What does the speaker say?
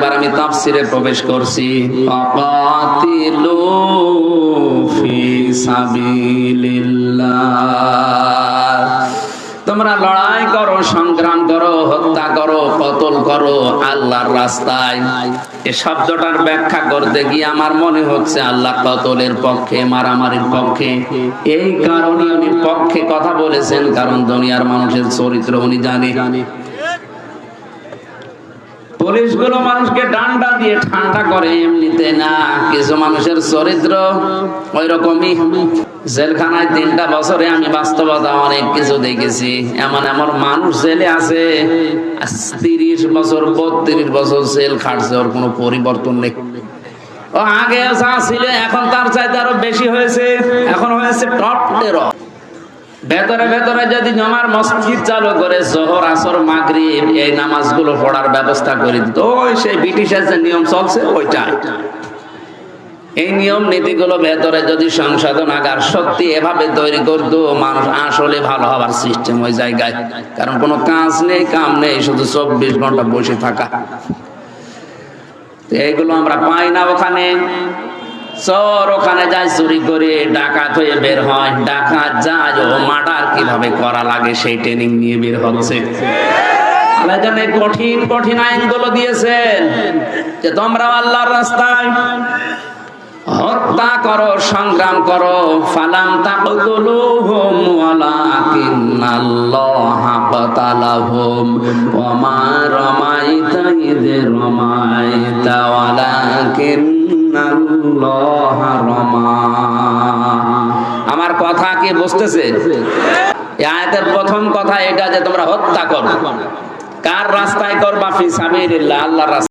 এবার আমি তাফসিরে প্রবেশ করছি। ফাকাতিলু ফি সাবিলিল্লাহ, তোমরা লড়াই করো, সংগ্রাম করো, হত্যা করো, কতল করো আল্লাহর রাস্তায়। এই শব্দটার ব্যাখ্যা করতে গিয়ে আমার মনে হচ্ছে আল্লাহ কতলের পক্ষে, মারামারির পক্ষে। এই কারণে উনি পক্ষে কথা বলেছেন, কারণ দুনিয়ার মানুষের চরিত্র উনি জানে। পুলিশগুলো মানুষকে ডান্ডা দিয়ে ঠান্ডা করে এমনিতে না, কিছু মানুষের চরিত্র ওই রকমই। জেলখানায় 3টা বছরে আমি বাস্তবতা অনেক কিছু দেখেছি। এমন এমন মানুষ জেলে আছে 30 বছর 32 বছর জেল খাটছে, ওর কোনো পরিবর্তন নেই। ও আগে যা ছিল এখন তার চাইতে আরো বেশি হয়েছে, এখন হয়েছে টপ টেরর। ভেতরে ভেতরে যদি জমার মসজিদ চালু করে জোহর আসর মাগরিব এই নামাজগুলো পড়ার ব্যবস্থা করে দিত, ওই সেই ব্রিটিশের যে নিয়ম চলছে ওইটা। এই নিয়ম নীতিগুলো ভেতরে যদি সংশোধনাগার সত্যি এভাবে তৈরি করতো, মানুষ আসলে ভালো হবার সিস্টেম ওই জায়গায়। কারণ কোনো কাজ নেই, কাম নেই, শুধু 24 ঘন্টা বসে থাকা। এইগুলো আমরা পাই না ওখানে। চোর ওখানে যায় চুরি করে, ডাকাত হয়ে বের হয়, ডাকাত যায় ও মার্ডার কিভাবে করা লাগে সেই ট্রেনিং নিয়ে বের হচ্ছে। আল্লাহ জানে কঠিন কঠিন আইনগুলো দিয়েছেন যে তোমরা আল্লাহর রাস্তায় হত্যা করো, সংগ্রাম করো। ফালাম তাকতুলুহুম ওয়ালাকিন্নাল্লাহা কাতালাহুম ওয়া মা রামাইতা ইয রামাইতা ওয়ালাকিন্নাল্লাহা রামা। আমার কথা কি বুঝতেছে? এই আয়াতের প্রথম কথা এটা যে তোমরা হত্যা করো। কার রাস্তায় করবা? ফি সাবিলিল্লাহ, আল্লাহর রাস্তায়।